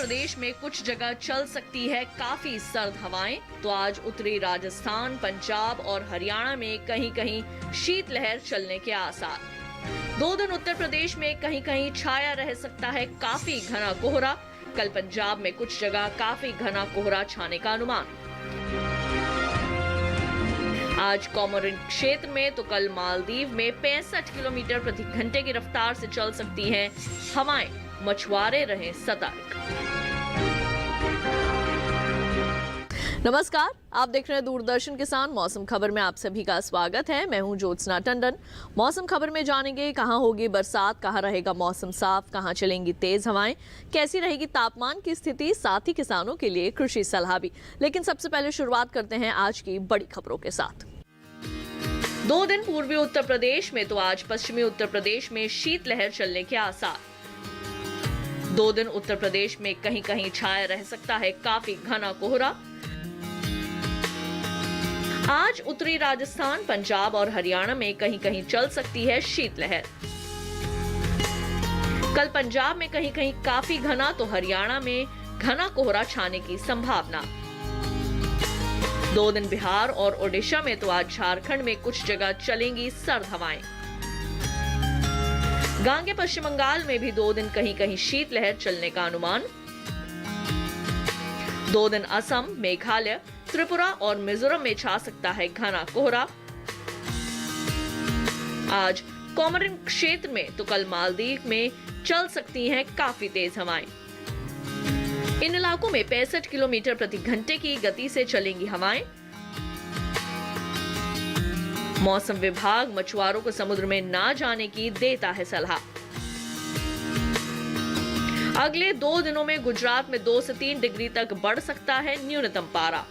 प्रदेश में कुछ जगह चल सकती है काफी सर्द हवाएं, तो आज उत्तरी राजस्थान, पंजाब और हरियाणा में कहीं कहीं शीतलहर चलने के आसार। 2 दिन उत्तर प्रदेश में कहीं कहीं छाया रह सकता है काफी घना कोहरा। कल पंजाब में कुछ जगह काफी घना कोहरा छाने का अनुमान। आज कोमोरिन क्षेत्र में तो कल मालदीव में 65 किलोमीटर प्रति घंटे की रफ्तार से चल सकती हैं हवाएं। मछुआरे रहें सतर्क। नमस्कार, आप देख रहे हैं दूरदर्शन किसान। मौसम खबर में आप सभी का स्वागत है। मैं हूं ज्योत्सना टंडन। मौसम खबर में जानेंगे कहां होगी बरसात, कहां रहेगा मौसम साफ, कहां चलेंगी तेज हवाएं, कैसी रहेगी तापमान की स्थिति, साथ ही किसानों के लिए कृषि सलाह भी। लेकिन सबसे पहले शुरुआत करते हैं आज की बड़ी खबरों के साथ। 2 दिन पूर्वी उत्तर प्रदेश में तो आज पश्चिमी उत्तर प्रदेश में शीतलहर चलने के आसार। 2 दिन उत्तर प्रदेश में कहीं कहीं छाया रह सकता है काफी घना कोहरा। आज उत्तरी राजस्थान, पंजाब और हरियाणा में कहीं कहीं चल सकती है शीतलहर। कल पंजाब में कहीं कहीं काफी घना, तो हरियाणा में घना कोहरा छाने की संभावना। 2 दिन बिहार और ओडिशा में तो आज झारखंड में कुछ जगह चलेंगी सर्द हवाएं। गांगे पश्चिम बंगाल में भी 2 दिन कहीं कहीं शीतलहर चलने का अनुमान। 2 दिन असम, मेघालय, त्रिपुरा और मिजोरम में छा सकता है घना कोहरा। आज कोमोरिन क्षेत्र में तो कल मालदीव में चल सकती हैं काफी तेज हवाएं। इन इलाकों में 65 किलोमीटर प्रति घंटे की गति से चलेंगी हवाएं। मौसम विभाग मछुआरों को समुद्र में ना जाने की देता है सलाह। अगले 2 दिनों में गुजरात में 2 से 3 डिग्री तक बढ़ सकता है न्यूनतम पारा।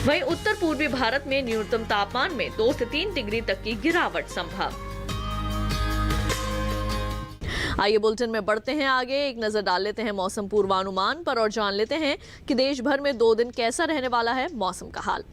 वहीं उत्तर पूर्वी भारत में न्यूनतम तापमान में 2 से 3 डिग्री तक की गिरावट संभव। आइए बुलेटिन में बढ़ते हैं आगे। एक नजर डाल लेते हैं मौसम पूर्वानुमान पर और जान लेते हैं कि देश भर में 2 दिन कैसा रहने वाला है मौसम का हाल।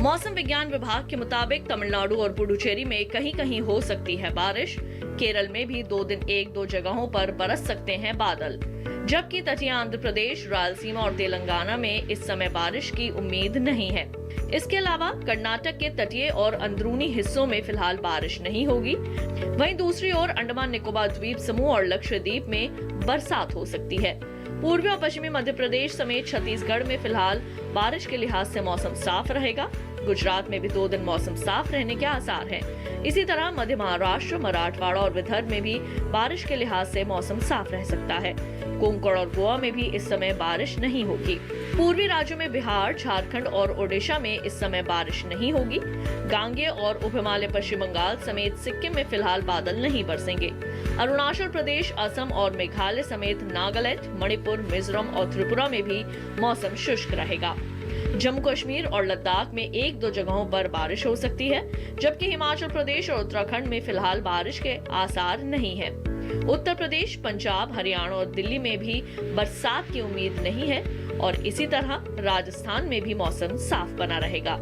मौसम विज्ञान विभाग के मुताबिक तमिलनाडु और पुडुचेरी में कहीं कहीं हो सकती है बारिश। केरल में भी 2 दिन 1-2 जगहों पर बरस सकते हैं बादल, जबकि तटीय आंध्र प्रदेश, रायलसीमा और तेलंगाना में इस समय बारिश की उम्मीद नहीं है। इसके अलावा कर्नाटक के तटीय और अंदरूनी हिस्सों में फिलहाल बारिश नहीं होगी। वहीं दूसरी ओर अंडमान निकोबार द्वीप समूह और लक्षद्वीप में बरसात हो सकती है। पूर्वी और पश्चिमी मध्य प्रदेश समेत छत्तीसगढ़ में फिलहाल बारिश के लिहाज से मौसम साफ रहेगा। गुजरात में भी 2 दिन मौसम साफ रहने के आसार हैं। इसी तरह मध्य महाराष्ट्र, मराठवाड़ा और विदर्भ में भी बारिश के लिहाज से मौसम साफ रह सकता है। कोंकण और गोवा में भी इस समय बारिश नहीं होगी। पूर्वी राज्यों में बिहार, झारखंड और ओडिशा में इस समय बारिश नहीं होगी। गांगे और उप हिमालय पश्चिम बंगाल समेत सिक्किम में फिलहाल बादल नहीं बरसेंगे। अरुणाचल प्रदेश, असम और मेघालय समेत नागालैंड, मणिपुर, मिजोरम और त्रिपुरा में भी मौसम शुष्क रहेगा। जम्मू कश्मीर और लद्दाख में 1-2 जगहों पर बारिश हो सकती है, जबकि हिमाचल प्रदेश और उत्तराखंड में फिलहाल बारिश के आसार नहीं है। उत्तर प्रदेश, पंजाब, हरियाणा और दिल्ली में भी बरसात की उम्मीद नहीं है और इसी तरह राजस्थान में भी मौसम साफ बना रहेगा।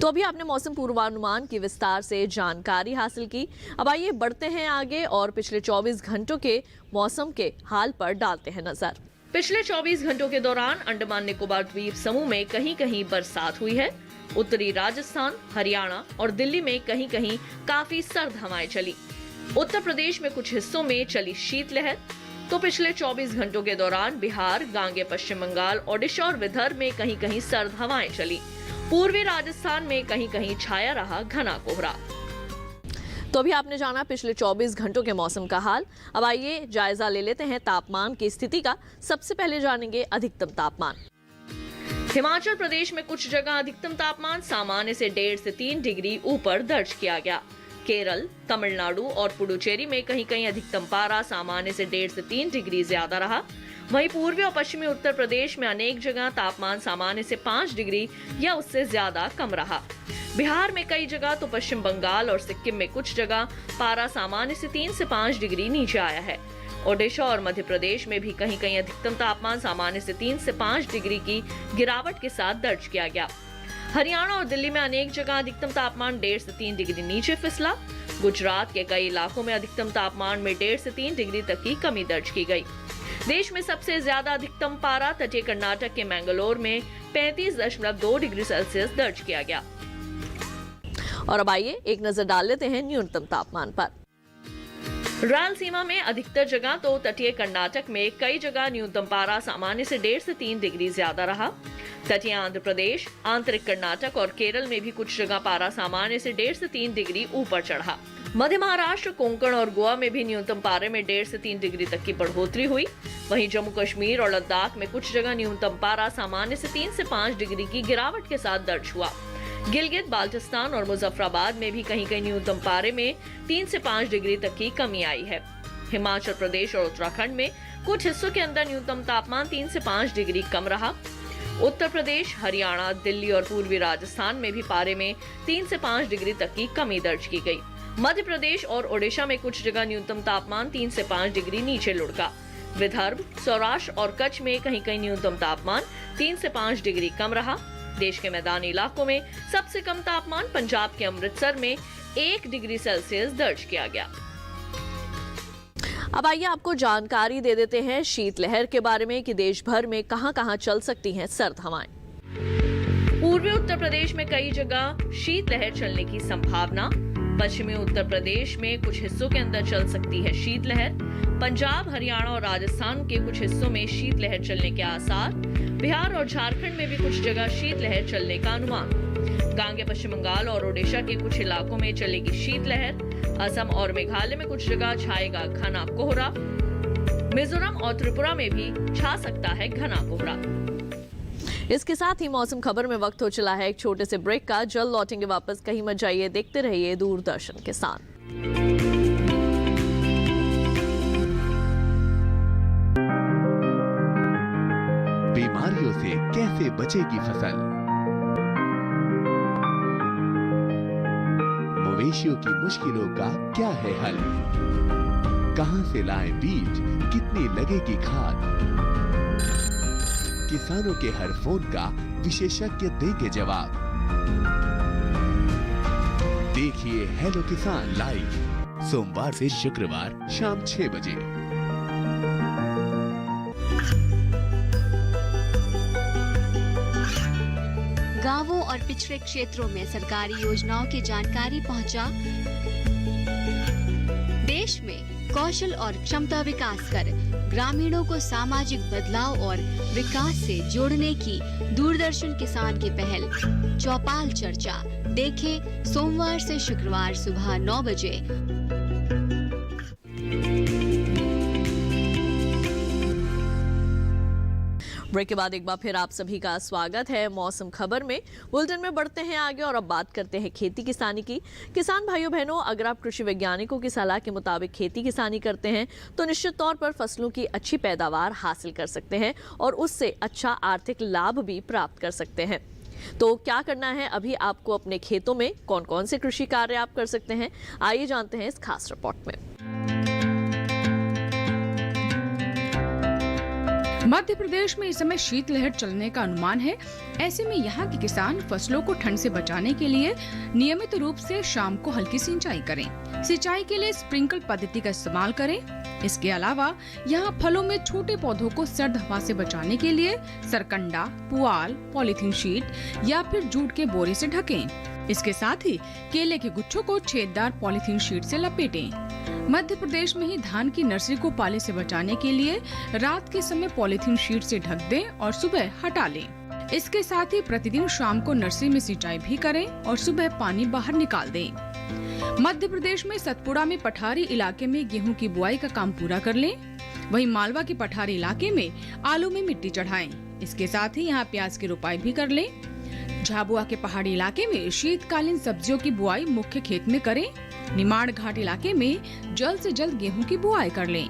तो अभी आपने मौसम पूर्वानुमान की विस्तार से जानकारी हासिल की। अब आइए बढ़ते हैं आगे और पिछले 24 घंटों के मौसम के हाल पर डालते हैं नजर। पिछले 24 घंटों के दौरान अंडमान निकोबार द्वीप समूह में कहीं कहीं बरसात हुई है। उत्तरी राजस्थान, हरियाणा और दिल्ली में कहीं कहीं काफी सर्द हवाएं चली। उत्तर प्रदेश में कुछ हिस्सों में चली शीतलहर। तो पिछले 24 घंटों के दौरान बिहार, गांगे पश्चिम बंगाल, ओडिशा और विदर्भ में कहीं कहीं सर्द हवाएं चली। पूर्वी राजस्थान में कहीं कहीं छाया रहा घना कोहरा। तो अभी आपने जाना पिछले 24 घंटों के मौसम का हाल। अब आइए जायजा ले लेते हैं तापमान की स्थिति का। सबसे पहले जानेंगे अधिकतम तापमान। हिमाचल प्रदेश में कुछ जगह अधिकतम तापमान सामान्य से 1.5 से 3 डिग्री ऊपर दर्ज किया गया। केरल, तमिलनाडु और पुडुचेरी में कहीं कहीं अधिकतम पारा सामान्य से 1.5 से 3 डिग्री ज्यादा रहा। वहीं पूर्वी और पश्चिमी उत्तर प्रदेश में अनेक जगह तापमान सामान्य से 5 डिग्री या उससे ज्यादा कम रहा। बिहार में कई जगह तो पश्चिम बंगाल और सिक्किम में कुछ जगह पारा सामान्य से 3 से 5 डिग्री नीचे आया है। ओडिशा और मध्य प्रदेश में भी कहीं कहीं अधिकतम तापमान सामान्य से 3 से 5 डिग्री की गिरावट के साथ दर्ज किया गया। हरियाणा और दिल्ली में अनेक जगह अधिकतम तापमान 1.5 से 3 डिग्री नीचे फिसला। गुजरात के कई इलाकों में अधिकतम तापमान में 1.5 से 3 डिग्री तक की कमी दर्ज की गई। देश में सबसे ज्यादा अधिकतम पारा तटीय कर्नाटक के मैंगलोर में 35.2 डिग्री सेल्सियस दर्ज किया गया। और अब आइए एक नजर डाल लेते हैं न्यूनतम तापमान पर। रायलसीमा में अधिकतर जगह तो तटीय कर्नाटक में कई जगह न्यूनतम पारा सामान्य से 1.5 से 3 डिग्री ज्यादा रहा। तटीय आंध्र प्रदेश, आंतरिक कर्नाटक और केरल में भी कुछ जगह पारा सामान्य से 1.5 से 3 डिग्री ऊपर चढ़ा। मध्य महाराष्ट्र, कोंकण और गोवा में भी न्यूनतम पारे में 1.5 से 3 डिग्री तक की बढ़ोतरी हुई। वहीं जम्मू कश्मीर और लद्दाख में कुछ जगह न्यूनतम पारा सामान्य से 3 से 5 डिग्री की गिरावट के साथ दर्ज हुआ। गिलगित, बाल्टिस्तान और मुजफ्फराबाद में भी कहीं कहीं न्यूनतम पारे में 3 से 5 डिग्री तक की कमी आई है। हिमाचल प्रदेश और उत्तराखंड में कुछ हिस्सों के अंदर न्यूनतम तापमान 3 से 5 डिग्री कम रहा। उत्तर प्रदेश, हरियाणा, दिल्ली और पूर्वी राजस्थान में भी पारे में 3 से 5 डिग्री तक की कमी दर्ज की गई। मध्य प्रदेश और ओडिशा में कुछ जगह न्यूनतम तापमान 3 से 5 डिग्री नीचे लुढ़का। विदर्भ, सौराष्ट्र और कच्छ में कहीं कहीं न्यूनतम तापमान 3 से 5 डिग्री कम रहा। देश के मैदानी इलाकों में सबसे कम तापमान पंजाब के अमृतसर में 1 डिग्री सेल्सियस दर्ज किया गया। अब आइए आपको जानकारी दे देते हैं शीतलहर के बारे में कि देश भर में कहां-कहां चल सकती हैं सर्द हवाएं। पूर्वी उत्तर प्रदेश में कई जगह शीतलहर चलने की संभावना। पश्चिमी उत्तर प्रदेश में कुछ हिस्सों के अंदर चल सकती है शीतलहर। पंजाब, हरियाणा और राजस्थान के कुछ हिस्सों में शीतलहर चलने के आसार। बिहार और झारखंड में भी कुछ जगह शीतलहर चलने का अनुमान। गांगे, पश्चिम बंगाल और ओडिशा के कुछ इलाकों में चलेगी शीतलहर। असम और मेघालय में कुछ जगह छाएगा घना कोहरा। मिजोरम और त्रिपुरा में भी छा सकता है घना कोहरा। इसके साथ ही मौसम खबर में वक्त हो चला है एक छोटे से ब्रेक का। जल्द लौटेंगे वापस, कहीं मत जाइए, देखते रहिए दूरदर्शन के साथ। बीमारियों से कैसे बचेगी फसल? मवेशियों की मुश्किलों का क्या है हल? कहां से लाएं बीज, कितनी लगेगी खाद? किसानों के हर फोन का विशेषज्ञ देंगे जवाब। देखिए हेलो किसान लाइव, सोमवार से शुक्रवार शाम 6 बजे। गांवों और पिछड़े क्षेत्रों में सरकारी योजनाओं की जानकारी पहुंचा। देश में कौशल और क्षमता विकास कर ग्रामीणों को सामाजिक बदलाव और विकास से जोड़ने की दूरदर्शन किसान की पहल चौपाल चर्चा देखें सोमवार से शुक्रवार सुबह 9 बजे। ब्रेक के बाद एक बार फिर आप सभी का स्वागत है मौसम खबर में। बुलेटिन में बढ़ते हैं आगे और अब बात करते हैं खेती किसानी की। किसान भाइयों बहनों, अगर आप कृषि वैज्ञानिकों की सलाह के मुताबिक खेती किसानी करते हैं तो निश्चित तौर पर फसलों की अच्छी पैदावार हासिल कर सकते हैं और उससे अच्छा आर्थिक लाभ भी प्राप्त कर सकते हैं। तो क्या करना है अभी आपको अपने खेतों में, कौन कौन से कृषि कार्य आप कर सकते हैं, आइए जानते हैं इस खास रिपोर्ट में। मध्य प्रदेश में इस समय शीतलहर चलने का अनुमान है। ऐसे में यहाँ के किसान फसलों को ठंड से बचाने के लिए नियमित रूप से शाम को हल्की सिंचाई करें। सिंचाई के लिए स्प्रिंकल पद्धति का इस्तेमाल करें। इसके अलावा यहाँ फलों में छोटे पौधों को सर्द हवा से बचाने के लिए सरकंडा, पुआल, पॉलीथीन शीट या फिर जूट के बोरे से ढकें। इसके साथ ही केले के गुच्छों को छेददार पॉलीथीन शीट से लपेटें। मध्य प्रदेश में ही धान की नर्सरी को पाले से बचाने के लिए रात के समय पॉलीथीन शीट से ढक दें और सुबह हटा लें। इसके साथ ही प्रतिदिन शाम को नर्सरी में सिंचाई भी करें और सुबह पानी बाहर निकाल दें। मध्य प्रदेश में सतपुड़ा में पठारी इलाके में गेहूं की बुआई का काम पूरा कर लें। वहीं मालवा के पठारी इलाके में आलू में मिट्टी चढ़ाएं। इसके साथ ही यहाँ प्याज की रोपाई भी कर लें। झाबुआ के पहाड़ी इलाके में शीतकालीन सब्जियों की बुआई मुख्य खेत में करें। निमाड़ घाट इलाके में जल्द से जल्द गेहूं की बुआई कर लें।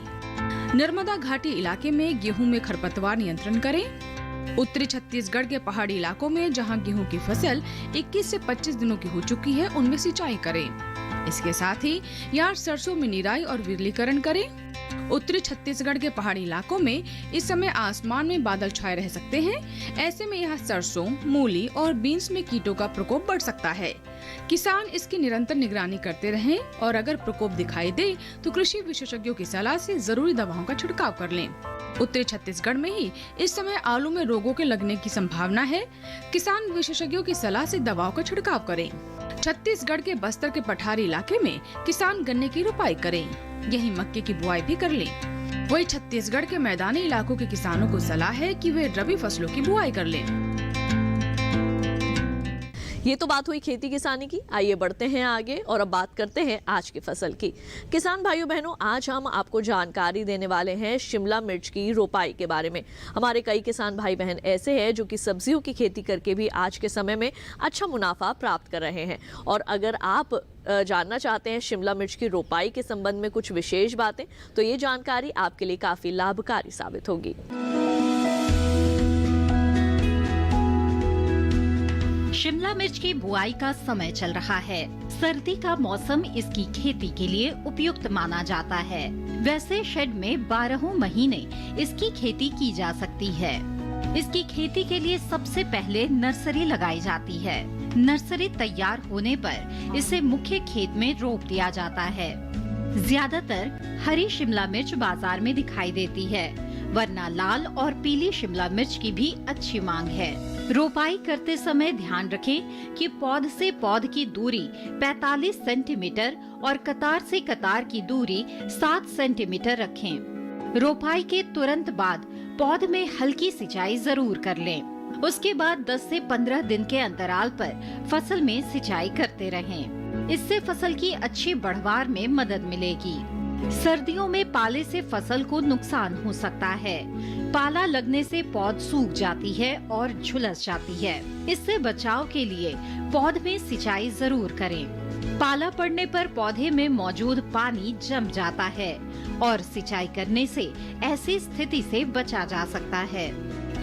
नर्मदा घाटी इलाके में गेहूं में खरपतवार नियंत्रण करें। उत्तरी छत्तीसगढ़ के पहाड़ी इलाकों में जहां गेहूं की फसल 21 से 25 दिनों की हो चुकी है, उनमें सिंचाई करें। इसके साथ ही यहाँ सरसों में निराई और विरलीकरण करें। उत्तरी छत्तीसगढ़ के पहाड़ी इलाकों में इस समय आसमान में बादल छाए रह सकते हैं। ऐसे में यहाँ सरसों, मूली और बीन्स में कीटों का प्रकोप बढ़ सकता है। किसान इसकी निरंतर निगरानी करते रहें और अगर प्रकोप दिखाई दे तो कृषि विशेषज्ञों की सलाह से जरूरी दवाओं का छिड़काव कर लें। उत्तरी छत्तीसगढ़ में ही इस समय आलू में रोगों के लगने की संभावना है। किसान विशेषज्ञों की सलाह से दवाओं का छिड़काव करें। छत्तीसगढ़ के बस्तर के पठारी इलाके में किसान गन्ने की रोपाई करें, यही मक्के की बुआई भी कर लें। वही छत्तीसगढ़ के मैदानी इलाकों के किसानों को सलाह है कि वे रबी फसलों की बुआई कर लें। ये तो बात हुई खेती किसानी की। आइए बढ़ते हैं आगे और अब बात करते हैं आज की फसल की। किसान भाइयों बहनों, आज हम आपको जानकारी देने वाले हैं शिमला मिर्च की रोपाई के बारे में। हमारे कई किसान भाई बहन ऐसे हैं जो कि सब्जियों की खेती करके भी आज के समय में अच्छा मुनाफा प्राप्त कर रहे हैं। और अगर आप जानना चाहते हैं शिमला मिर्च की रोपाई के संबंध में कुछ विशेष बातें, तो ये जानकारी आपके लिए काफी लाभकारी साबित होगी। शिमला मिर्च की बुआई का समय चल रहा है। सर्दी का मौसम इसकी खेती के लिए उपयुक्त माना जाता है। वैसे शेड में 12 महीने इसकी खेती की जा सकती है। इसकी खेती के लिए सबसे पहले नर्सरी लगाई जाती है। नर्सरी तैयार होने पर इसे मुख्य खेत में रोप दिया जाता है। ज्यादातर हरी शिमला मिर्च बाजार में दिखाई देती है, वरना लाल और पीली शिमला मिर्च की भी अच्छी मांग है। रोपाई करते समय ध्यान रखें कि पौध से पौध की दूरी 45 सेंटीमीटर और कतार से कतार की दूरी 7 सेंटीमीटर रखें। रोपाई के तुरंत बाद पौध में हल्की सिंचाई जरूर कर लें। उसके बाद 10 से 15 दिन के अंतराल पर फसल में सिंचाई करते रहें। इससे फसल की अच्छी बढ़वार में मदद मिलेगी। सर्दियों में पाले से फसल को नुकसान हो सकता है। पाला लगने से पौध सूख जाती है और झुलस जाती है। इससे बचाव के लिए पौध में सिंचाई जरूर करें। पाला पड़ने पर पौधे में मौजूद पानी जम जाता है और सिंचाई करने से ऐसी स्थिति से बचा जा सकता है।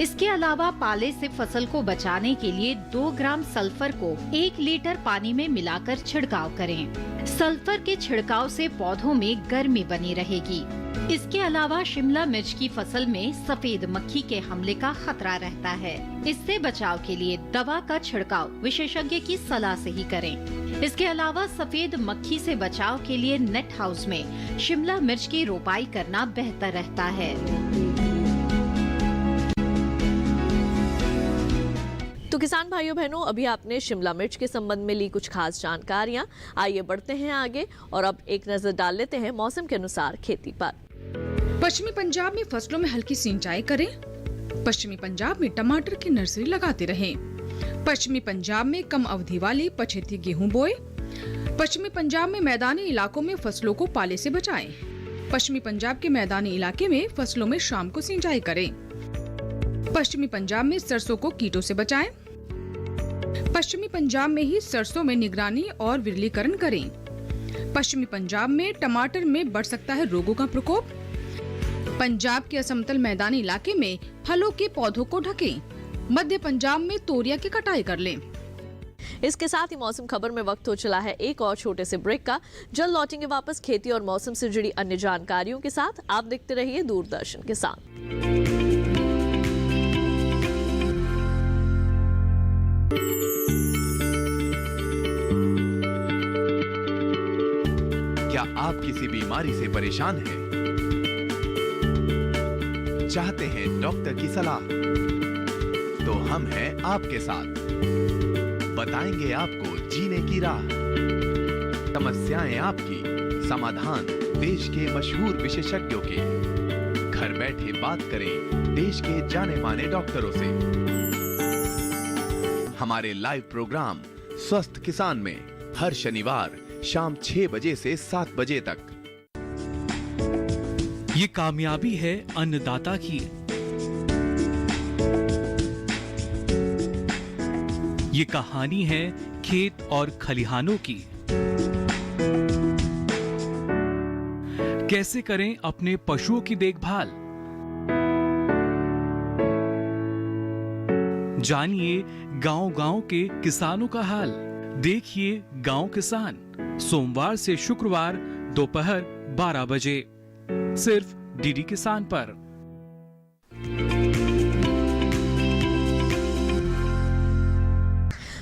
इसके अलावा पाले से फसल को बचाने के लिए 2 ग्राम सल्फर को 1 लीटर पानी में मिलाकर छिड़काव करें। सल्फर के छिड़काव से पौधों में गर्मी बनी रहेगी। इसके अलावा शिमला मिर्च की फसल में सफेद मक्खी के हमले का खतरा रहता है। इससे बचाव के लिए दवा का छिड़काव विशेषज्ञ की सलाह से ही करें। इसके अलावा सफेद मक्खी से बचाव के लिए नेट हाउस में शिमला मिर्च की रोपाई करना बेहतर रहता है। तो किसान भाइयों बहनों, अभी आपने शिमला मिर्च के संबंध में ली कुछ खास जानकारियां। आइए बढ़ते हैं आगे और अब एक नजर डाल लेते हैं मौसम के अनुसार खेती पर। पश्चिमी पंजाब में फसलों में हल्की सिंचाई करें। पश्चिमी पंजाब में टमाटर की नर्सरी लगाते रहें। पश्चिमी पंजाब में कम अवधि वाली पछेती गेहूं बोए। पश्चिमी पंजाब में मैदानी इलाकों में फसलों को पाले से बचाएं। पश्चिमी पंजाब के मैदानी इलाके में फसलों में शाम को सिंचाई करें। पश्चिमी पंजाब में सरसों को कीटों से बचाएं। पश्चिमी पंजाब में ही सरसों में निगरानी और विरलीकरण करें। पश्चिमी पंजाब में टमाटर में बढ़ सकता है रोगों का प्रकोप। पंजाब के असमतल मैदानी इलाके में फलों के पौधों को ढकें। मध्य पंजाब में तोरिया की कटाई कर लें। इसके साथ ही मौसम खबर में वक्त हो चला है एक और छोटे से ब्रेक का। जल्द लौटेंगे वापस खेती और मौसम से जुड़ी अन्य जानकारियों के साथ। आप देखते रहिए दूरदर्शन किसान। क्या आप किसी बीमारी से परेशान हैं? चाहते हैं डॉक्टर की सलाह? तो हम हैं आपके साथ। बताएंगे आपको जीने की राह। समस्याएं आपकी, समाधान देश के मशहूर विशेषज्ञों के। घर बैठे बात करें देश के जाने माने डॉक्टरों से। हमारे लाइव प्रोग्राम स्वस्थ किसान में हर शनिवार शाम 6 बजे से 7 बजे तक। ये कामयाबी है अन्नदाता की। ये कहानी है खेत और खलिहानों की। कैसे करें अपने पशुओं की देखभाल, जानिए गांव-गांव के किसानों का हाल। देखिए गांव किसान सोमवार से शुक्रवार दोपहर 12 बजे। सिर्फ डीडी किसान पर।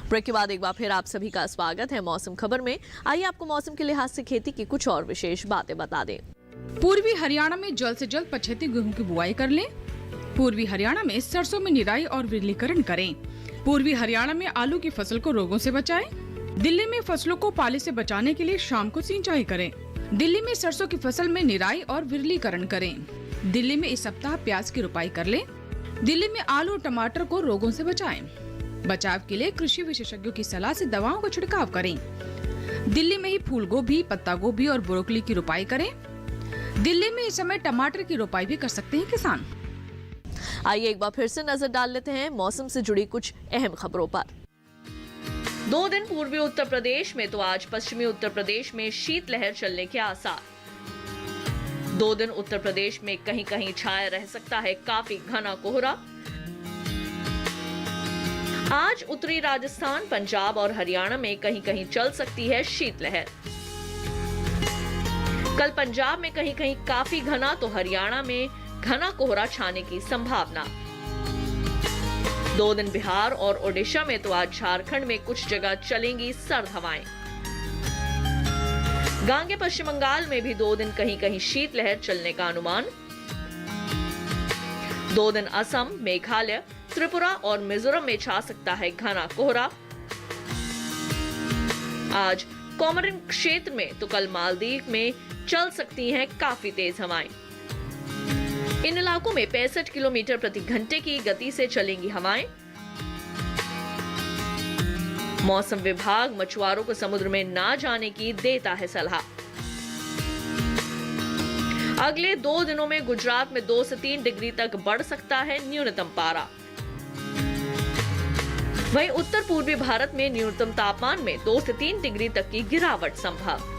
ब्रेक के बाद एक बार फिर आप सभी का स्वागत है मौसम खबर में। आइए आपको मौसम के लिहाज से खेती की कुछ और विशेष बातें बता दें। पूर्वी हरियाणा में जल्द से जल्द पछेती गेहूं की बुआई कर लें। पूर्वी हरियाणा में सरसों में निराई और विरलीकरण करें। पूर्वी हरियाणा में आलू की फसल को रोगों से बचाएं। दिल्ली में फसलों को पाले से बचाने के लिए शाम को सिंचाई करें। दिल्ली में सरसों की फसल में निराई और विरलीकरण करें। दिल्ली में इस सप्ताह प्याज की रोपाई कर लें। दिल्ली में आलू और टमाटर को रोगों से बचाएं। बचाव के लिए कृषि विशेषज्ञों की सलाह से दवाओं का छिड़काव करें। दिल्ली में ही फूल गोभी, पत्ता गोभी और ब्रोकली की रोपाई करें। दिल्ली में इस समय टमाटर की रोपाई भी कर सकते हैं किसान। आइए एक बार फिर से नजर डाल लेते हैं मौसम से जुड़ी कुछ अहम खबरों पर। 2 दिन पूर्वी उत्तर प्रदेश में तो आज पश्चिमी उत्तर प्रदेश में शीतलहर चलने के आसार। 2 दिन उत्तर प्रदेश में कहीं कहीं छाया रह सकता है काफी घना कोहरा। आज उत्तरी राजस्थान, पंजाब और हरियाणा में कहीं कहीं चल सकती है शीतलहर। कल पंजाब में कहीं कहीं काफी घना तो हरियाणा में घना कोहरा छाने की संभावना। 2 दिन बिहार और ओडिशा में तो आज झारखंड में कुछ जगह चलेंगी सर्द हवाएं। गांगे पश्चिम बंगाल में भी 2 दिन कहीं कहीं शीतलहर चलने का अनुमान। 2 दिन असम, मेघालय, त्रिपुरा और मिजोरम में छा सकता है घना कोहरा। आज कोमोरिन क्षेत्र में तो कल मालदीव में चल सकती हैं काफी तेज हवाएं। इन इलाकों में 65 किलोमीटर प्रति घंटे की गति से चलेंगी हवाएं। मौसम विभाग मछुआरों को समुद्र में ना जाने की देता है सलाह। अगले 2 दिनों में गुजरात में 2 से 3 डिग्री तक बढ़ सकता है न्यूनतम पारा। वहीं उत्तर पूर्वी भारत में न्यूनतम तापमान में 2 से 3 डिग्री तक की गिरावट संभव।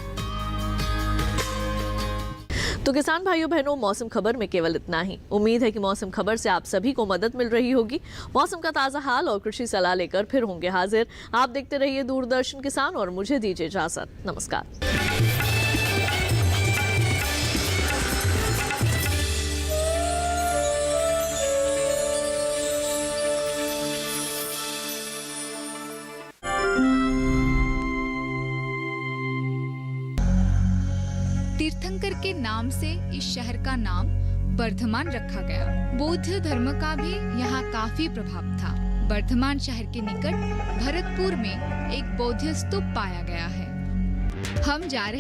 तो किसान भाइयों बहनों, मौसम खबर में केवल इतना ही। उम्मीद है कि मौसम खबर से आप सभी को मदद मिल रही होगी। मौसम का ताजा हाल और कृषि सलाह लेकर फिर होंगे हाजिर। आप देखते रहिए दूरदर्शन किसान और मुझे दीजिए इजाजत। नमस्कार। तीर्थंकर के नाम से इस शहर का नाम वर्धमान रखा गया। बौद्ध धर्म का भी यहाँ काफी प्रभाव था। वर्धमान शहर के निकट भरतपुर में एक बौद्ध स्तूप पाया गया है। हम जा रहे